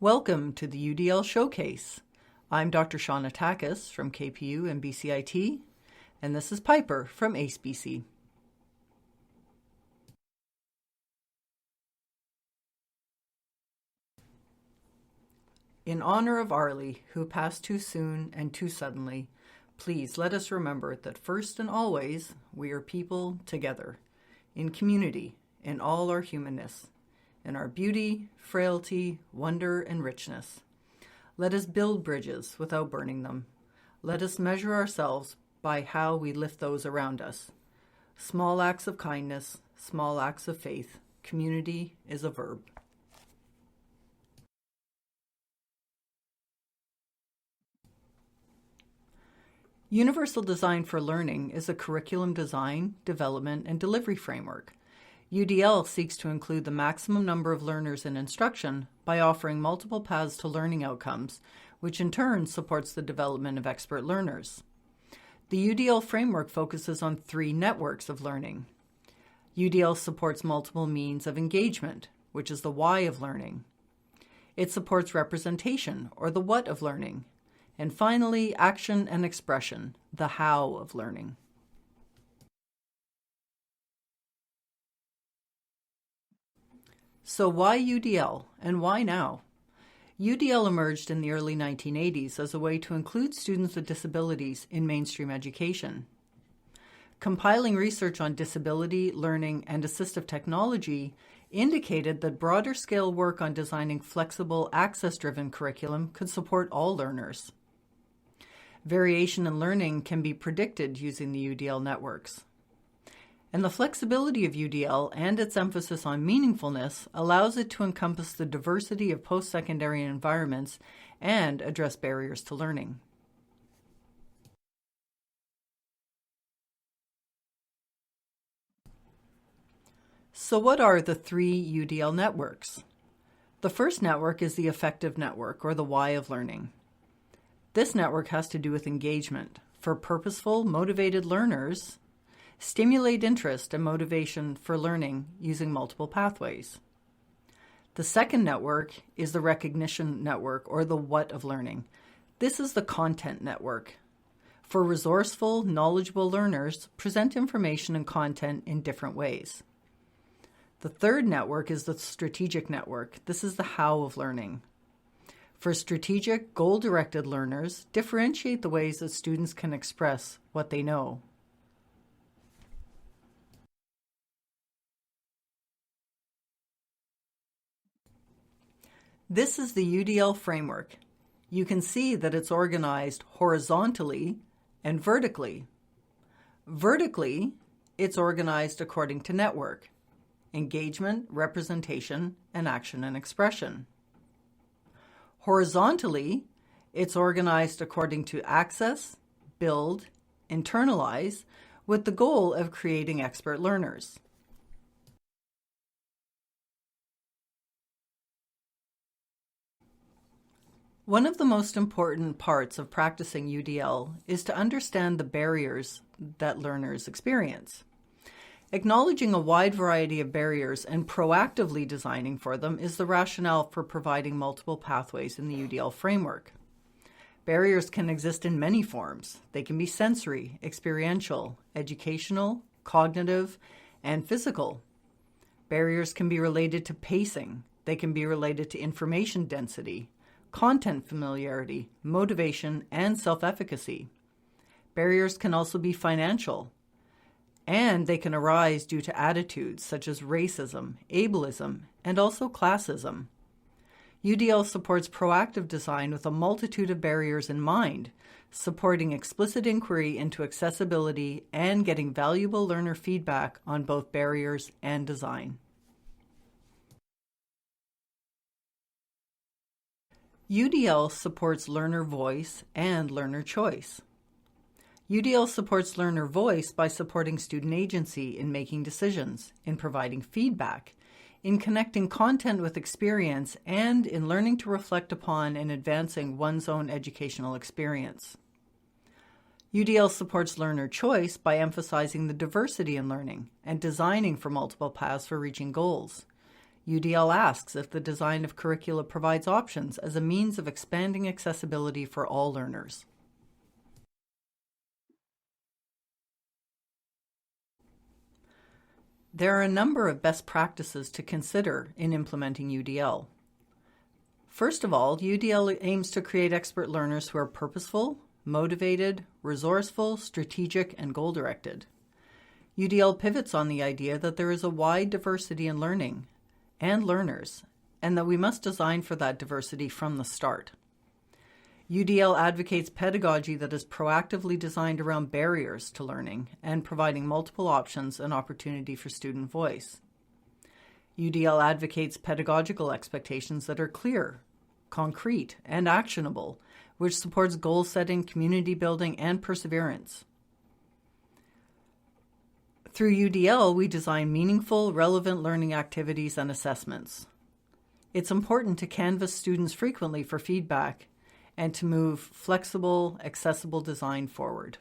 Welcome to the UDL Showcase. I'm Dr. Seanna Takacs from KPU and BCIT, and this is Piper from ACE-BC. In honor of Arley, who passed too soon and too suddenly, please let us remember that first and always, we are people together, in community, in all our humanness, in our beauty, frailty, wonder, and richness. Let us build bridges without burning them. Let us measure ourselves by how we lift those around us. Small acts of kindness, small acts of faith. Community is a verb. Universal Design for Learning is a curriculum design, development, and delivery framework. UDL seeks to include the maximum number of learners in instruction by offering multiple paths to learning outcomes, which in turn supports the development of expert learners. The UDL framework focuses on 3 networks of learning. UDL supports multiple means of engagement, which is the why of learning. It supports representation, or the what of learning. And finally, action and expression, the how of learning. So why UDL, and why now? UDL emerged in the early 1980s as a way to include students with disabilities in mainstream education. Compiling research on disability, learning, and assistive technology indicated that broader scale work on designing flexible, access-driven curriculum could support all learners. Variation in learning can be predicted using the UDL networks. And the flexibility of UDL and its emphasis on meaningfulness allows it to encompass the diversity of post-secondary environments and address barriers to learning. So what are the 3 UDL networks? The first network is the affective network, or the why of learning. This network has to do with engagement. For purposeful, motivated learners, stimulate interest and motivation for learning using multiple pathways. The second network is the recognition network, or the what of learning. This is the content network. For resourceful, knowledgeable learners, present information and content in different ways. The third network is the strategic network. This is the how of learning. For strategic, goal-directed learners, differentiate the ways that students can express what they know. This is the UDL framework. You can see that it's organized horizontally and vertically. Vertically, it's organized according to network: engagement, representation, and action and expression. Horizontally, it's organized according to access, build, internalize, with the goal of creating expert learners. One of the most important parts of practicing UDL is to understand the barriers that learners experience. Acknowledging a wide variety of barriers and proactively designing for them is the rationale for providing multiple pathways in the UDL framework. Barriers can exist in many forms. They can be sensory, experiential, educational, cognitive, and physical. Barriers can be related to pacing. They can be related to information density, content familiarity, motivation, and self-efficacy. Barriers can also be financial, and they can arise due to attitudes such as racism, ableism, and also classism. UDL supports proactive design with a multitude of barriers in mind, supporting explicit inquiry into accessibility and getting valuable learner feedback on both barriers and design. UDL supports learner voice and learner choice. UDL supports learner voice by supporting student agency in making decisions, in providing feedback, in connecting content with experience, and in learning to reflect upon and advancing one's own educational experience. UDL supports learner choice by emphasizing the diversity in learning and designing for multiple paths for reaching goals. UDL asks if the design of curricula provides options as a means of expanding accessibility for all learners. There are a number of best practices to consider in implementing UDL. First of all, UDL aims to create expert learners who are purposeful, motivated, resourceful, strategic, and goal-directed. UDL pivots on the idea that there is a wide diversity in learning and learners, and that we must design for that diversity from the start. UDL advocates pedagogy that is proactively designed around barriers to learning and providing multiple options and opportunity for student voice. UDL advocates pedagogical expectations that are clear, concrete, and actionable, which supports goal setting, community building, and perseverance. Through UDL, we design meaningful, relevant learning activities and assessments. It's important to canvass students frequently for feedback and to move flexible, accessible design forward.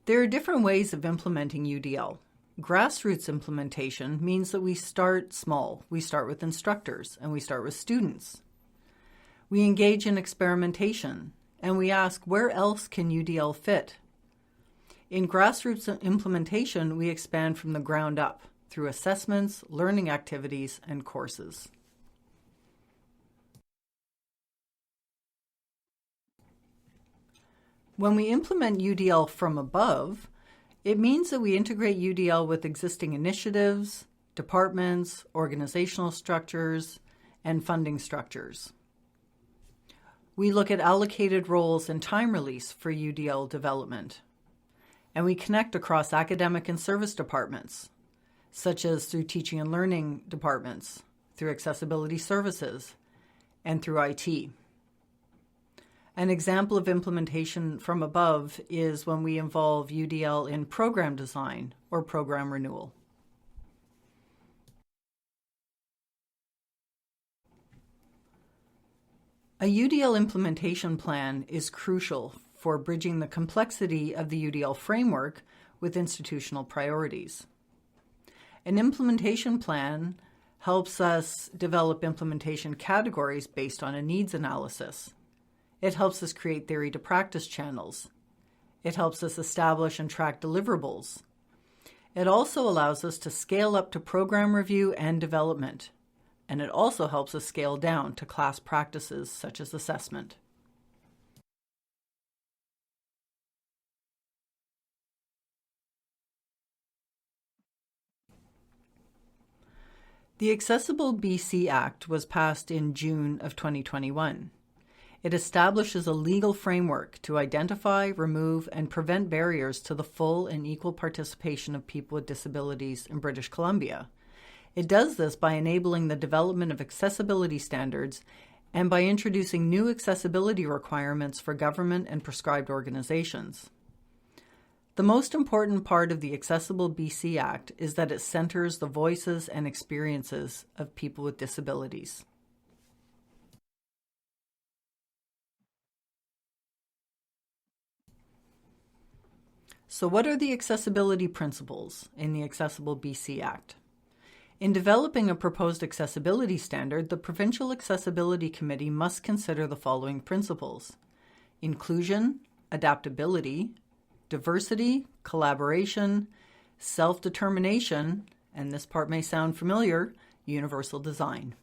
There are different ways of implementing UDL. Grassroots implementation means that we start small. We start with instructors and we start with students. We engage in experimentation and we ask, where else can UDL fit? In grassroots implementation, we expand from the ground up through assessments, learning activities, and courses. When we implement UDL from above, it means that we integrate UDL with existing initiatives, departments, organizational structures, and funding structures. We look at allocated roles and time release for UDL development. And we connect across academic and service departments, such as through teaching and learning departments, through accessibility services, and through IT. An example of implementation from above is when we involve UDL in program design or program renewal. A UDL implementation plan is crucial for bridging the complexity of the UDL framework with institutional priorities. An implementation plan helps us develop implementation categories based on a needs analysis. It helps us create theory to practice channels. It helps us establish and track deliverables. It also allows us to scale up to program review and development. And it also helps us scale down to class practices such as assessment. The Accessible BC Act was passed in June of 2021. It establishes a legal framework to identify, remove, and prevent barriers to the full and equal participation of people with disabilities in British Columbia. It does this by enabling the development of accessibility standards and by introducing new accessibility requirements for government and prescribed organizations. The most important part of the Accessible BC Act is that it centers the voices and experiences of people with disabilities. So what are the accessibility principles in the Accessible BC Act? In developing a proposed accessibility standard, the Provincial Accessibility Committee must consider the following principles: inclusion, adaptability, diversity, collaboration, self-determination, and this part may sound familiar, universal design.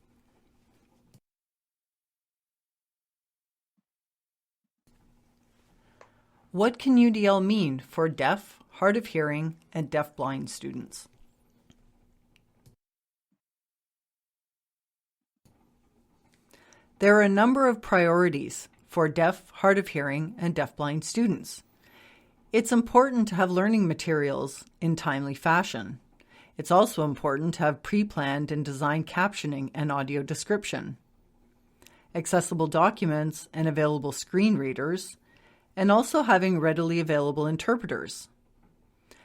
What can UDL mean for deaf, hard of hearing, and deaf-blind students? There are a number of priorities for deaf, hard of hearing, and deaf-blind students. It's important to have learning materials in timely fashion. It's also important to have pre-planned and designed captioning and audio description, accessible documents and available screen readers, and also having readily available interpreters.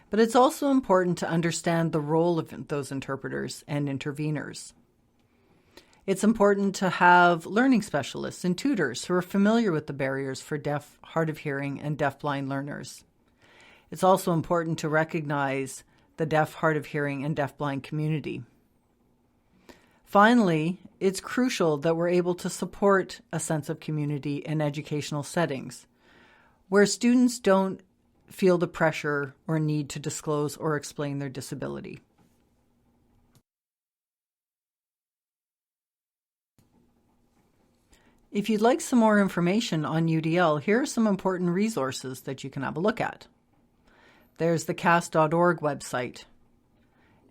But it's also important to understand the role of those interpreters and interveners. It's important to have learning specialists and tutors who are familiar with the barriers for deaf, hard of hearing, and deafblind learners. It's also important to recognize the deaf, hard of hearing, and deafblind community. Finally, it's crucial that we're able to support a sense of community in educational settings, where students don't feel the pressure or need to disclose or explain their disability. If you'd like some more information on UDL, here are some important resources that you can have a look at. There's the CAS.org website,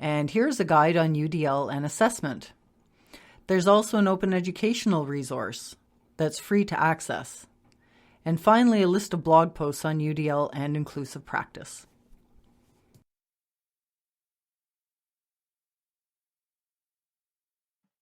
and here's a guide on UDL and assessment. There's also an open educational resource that's free to access. And finally, a list of blog posts on UDL and inclusive practice.